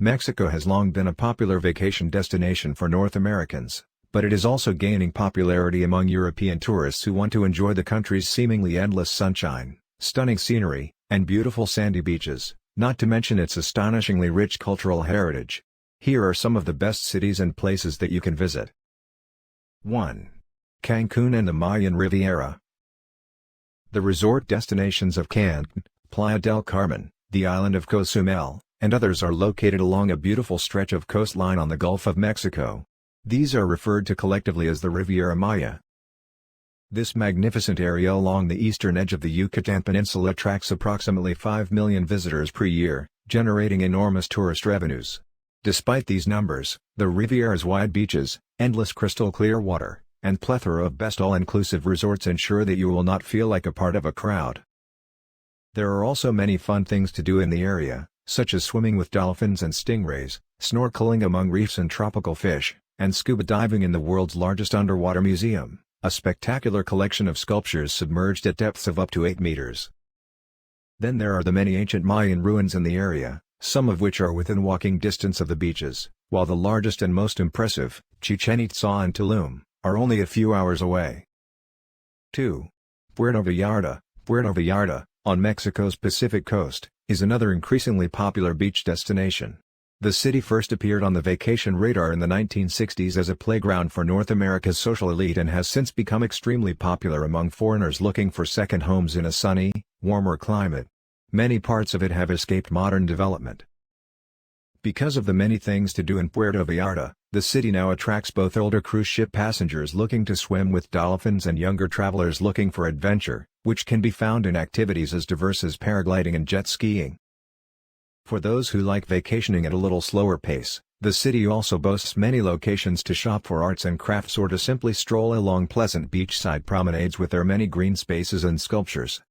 Mexico has long been a popular vacation destination for North Americans, but it is also gaining popularity among European tourists who want to enjoy the country's seemingly endless sunshine, stunning scenery, and beautiful sandy beaches, not to mention its astonishingly rich cultural heritage. Here are some of the best cities and places that you can visit. 1. Cancun and the Mayan Riviera. The resort destinations of Cancn, Playa del Carmen, the island of Cozumel, and others are located along a beautiful stretch of coastline on the Gulf of Mexico. These are referred to collectively as the Riviera Maya. This magnificent area along the eastern edge of the Yucatán Peninsula attracts approximately 5 million visitors per year, generating enormous tourist revenues. Despite these numbers, the Riviera's wide beaches, endless crystal-clear water, and plethora of best all-inclusive resorts ensure that you will not feel like a part of a crowd. There are also many fun things to do in the area, such as swimming with dolphins and stingrays, snorkeling among reefs and tropical fish, and scuba diving in the world's largest underwater museum, a spectacular collection of sculptures submerged at depths of up to 8 meters. Then there are the many ancient Mayan ruins in the area, some of which are within walking distance of the beaches, while the largest and most impressive, Chichén Itzá and Tulum, are only a few hours away. 2. Puerto Vallarta. Puerto Vallarta, on Mexico's Pacific coast, is another increasingly popular beach destination. The city first appeared on the vacation radar in the 1960s as a playground for North America's social elite and has since become extremely popular among foreigners looking for second homes in a sunny, warmer climate. Many parts of it have escaped modern development. Because of the many things to do in Puerto Vallarta, the city now attracts both older cruise ship passengers looking to swim with dolphins and younger travelers looking for adventure, which can be found in activities as diverse as paragliding and jet skiing. For those who like vacationing at a little slower pace, the city also boasts many locations to shop for arts and crafts or to simply stroll along pleasant beachside promenades with their many green spaces and sculptures.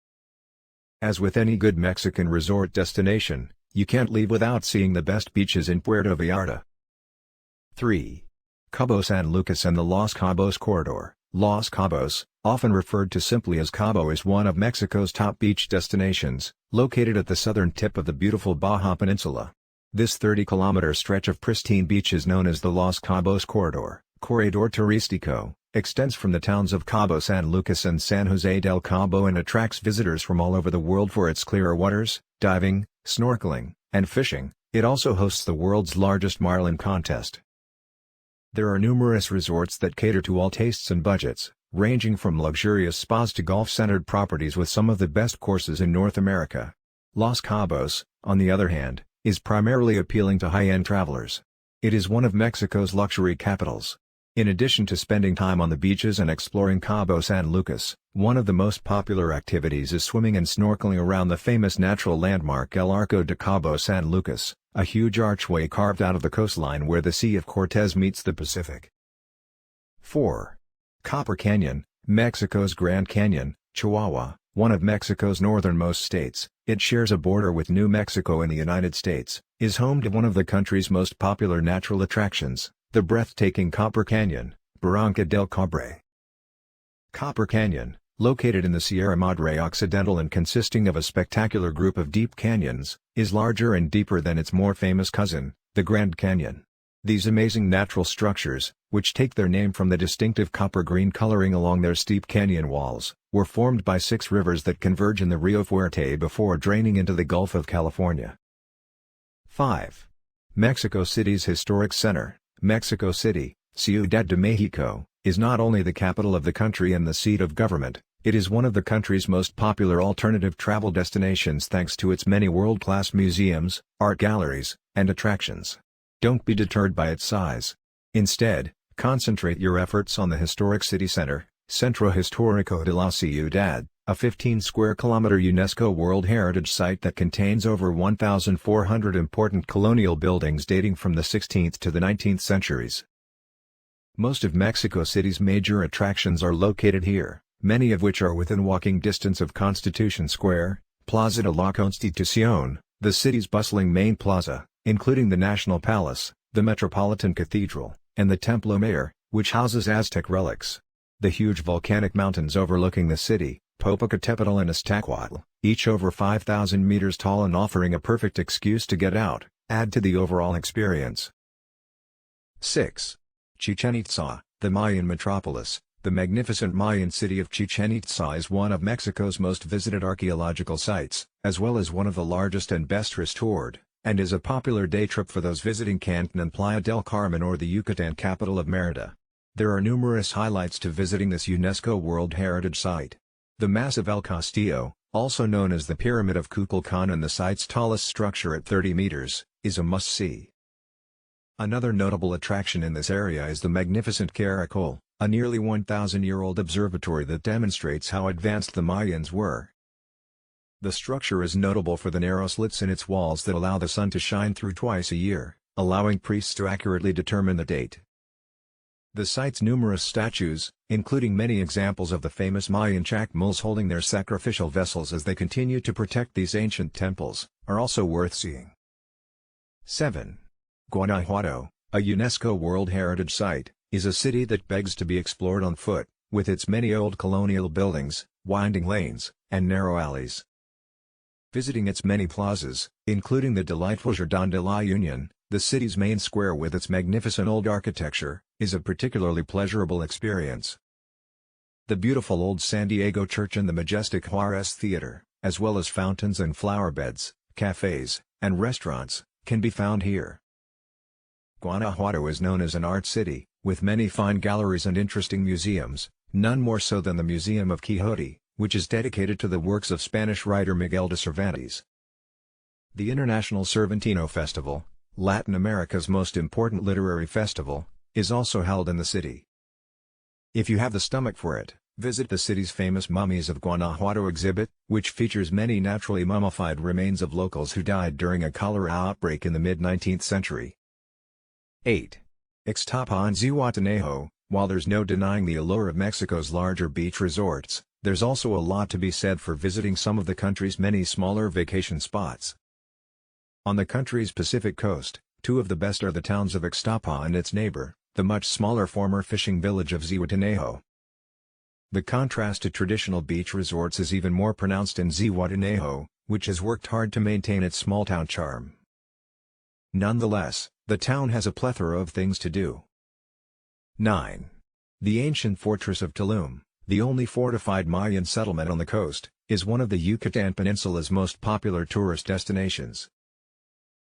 As with any good Mexican resort destination, you can't leave without seeing the best beaches in Puerto Vallarta. 3. Cabo San Lucas and the Los Cabos Corridor. Los Cabos, often referred to simply as Cabo, is one of Mexico's top beach destinations, located at the southern tip of the beautiful Baja Peninsula. This 30-kilometer stretch of pristine beaches known as the Los Cabos Corridor, Corredor Turístico, extends from the towns of Cabo San Lucas and San Jose del Cabo and attracts visitors from all over the world for its clear waters, diving, snorkeling, and fishing. It also hosts the world's largest marlin contest. There are numerous resorts that cater to all tastes and budgets, ranging from luxurious spas to golf-centered properties with some of the best courses in North America. Los Cabos, on the other hand, is primarily appealing to high-end travelers. It is one of Mexico's luxury capitals. In addition to spending time on the beaches and exploring Cabo San Lucas, one of the most popular activities is swimming and snorkeling around the famous natural landmark El Arco de Cabo San Lucas, a huge archway carved out of the coastline where the Sea of Cortez meets the Pacific. 4. Copper Canyon, Mexico's Grand Canyon, Chihuahua, one of Mexico's northernmost states. It shares a border with New Mexico in the United States, is home to one of the country's most popular natural attractions, the breathtaking Copper Canyon, Barranca del Cobre. Copper Canyon, located in the Sierra Madre Occidental and consisting of a spectacular group of deep canyons, is larger and deeper than its more famous cousin, the Grand Canyon. These amazing natural structures, which take their name from the distinctive copper-green coloring along their steep canyon walls, were formed by 6 rivers that converge in the Rio Fuerte before draining into the Gulf of California. 5. Mexico City's Historic Center. Mexico City, Ciudad de Mexico, is not only the capital of the country and the seat of government, it is one of the country's most popular alternative travel destinations thanks to its many world-class museums, art galleries, and attractions. Don't be deterred by its size. Instead, concentrate your efforts on the historic city center, Centro Histórico de la Ciudad, a 15-square-kilometer UNESCO World Heritage Site that contains over 1,400 important colonial buildings dating from the 16th to the 19th centuries. Most of Mexico City's major attractions are located here, many of which are within walking distance of Constitution Square, Plaza de la Constitución, the city's bustling main plaza, including the National Palace, the Metropolitan Cathedral, and the Templo Mayor, which houses Aztec relics. The huge volcanic mountains overlooking the city, Popocatépetl and Iztaccíhuatl, each over 5,000 meters tall and offering a perfect excuse to get out, add to the overall experience. 6. Chichén Itzá, the Mayan metropolis. The magnificent Mayan city of Chichén Itzá is one of Mexico's most visited archaeological sites, as well as one of the largest and best restored, and is a popular day trip for those visiting Cancun and Playa del Carmen or the Yucatan capital of Mérida. There are numerous highlights to visiting this UNESCO World Heritage Site. The massive El Castillo, also known as the Pyramid of Kukulkan, the site's tallest structure at 30 meters, is a must-see. Another notable attraction in this area is the magnificent Caracol, a nearly 1,000-year-old observatory that demonstrates how advanced the Mayans were. The structure is notable for the narrow slits in its walls that allow the sun to shine through twice a year, allowing priests to accurately determine the date. The site's numerous statues, including many examples of the famous Mayan chacmuls holding their sacrificial vessels as they continue to protect these ancient temples, are also worth seeing. 7. Guanajuato, a UNESCO World Heritage Site, is a city that begs to be explored on foot, with its many old colonial buildings, winding lanes, and narrow alleys. Visiting its many plazas, including the delightful Jardín de la Unión, the city's main square with its magnificent old architecture, is a particularly pleasurable experience. The beautiful old San Diego Church and the majestic Juárez Theater, as well as fountains and flower beds, cafes, and restaurants, can be found here. Guanajuato is known as an art city, with many fine galleries and interesting museums, none more so than the Museum of Quixote, which is dedicated to the works of Spanish writer Miguel de Cervantes. The International Cervantino Festival, Latin America's most important literary festival, is also held in the city. If you have the stomach for it, visit the city's famous Mummies of Guanajuato exhibit, which features many naturally mummified remains of locals who died during a cholera outbreak in the mid-19th century. 8. Ixtapa and Zihuatanejo. While there's no denying the allure of Mexico's larger beach resorts, there's also a lot to be said for visiting some of the country's many smaller vacation spots. On the country's Pacific coast, two of the best are the towns of Ixtapa and its neighbor, the much smaller former fishing village of Zihuatanejo. The contrast to traditional beach resorts is even more pronounced in Zihuatanejo, which has worked hard to maintain its small-town charm. Nonetheless, the town has a plethora of things to do. 9. The Ancient Fortress of Tulum, the only fortified Mayan settlement on the coast, is one of the Yucatán Peninsula's most popular tourist destinations.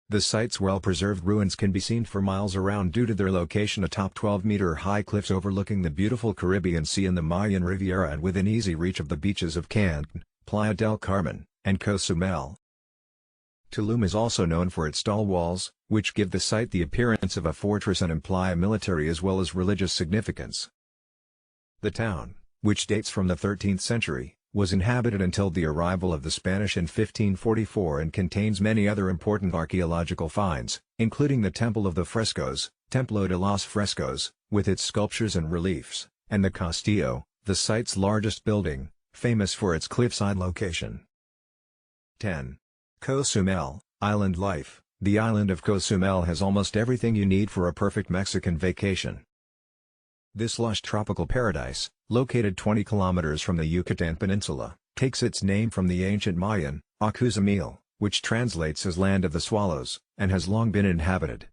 The site's well-preserved ruins can be seen for miles around due to their location atop 12-meter-high cliffs overlooking the beautiful Caribbean Sea and the Mayan Riviera and within easy reach of the beaches of Cancn, Playa del Carmen, and Cozumel. Tulum is also known for its tall walls, which give the site the appearance of a fortress and imply a military as well as religious significance. The town, which dates from the 13th century, was inhabited until the arrival of the Spanish in 1544 and contains many other important archaeological finds, including the Temple of the Frescos, Templo de los Frescos, with its sculptures and reliefs, and the Castillo, the site's largest building, famous for its cliffside location. 10. Cozumel, Island Life. The island of Cozumel has almost everything you need for a perfect Mexican vacation. This lush tropical paradise, located 20 kilometers from the Yucatán Peninsula, takes its name from the ancient Mayan, Uxmal, which translates as Land of the Swallows, and has long been inhabited.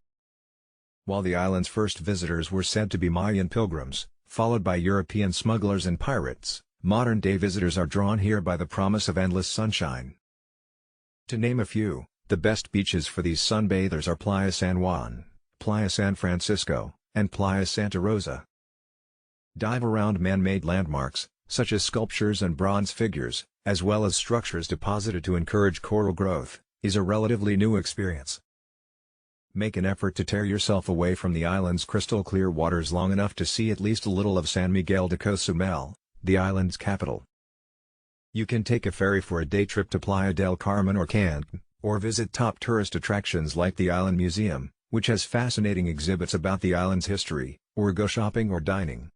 While the island's first visitors were said to be Mayan pilgrims, followed by European smugglers and pirates, modern-day visitors are drawn here by the promise of endless sunshine. To name a few, the best beaches for these sunbathers are Playa San Juan, Playa San Francisco, and Playa Santa Rosa. Dive around man-made landmarks, such as sculptures and bronze figures, as well as structures deposited to encourage coral growth, is a relatively new experience. Make an effort to tear yourself away from the island's crystal-clear waters long enough to see at least a little of San Miguel de Cozumel, the island's capital. You can take a ferry for a day trip to Playa del Carmen or Cancn, or visit top tourist attractions like the Island Museum, which has fascinating exhibits about the island's history, or go shopping or dining.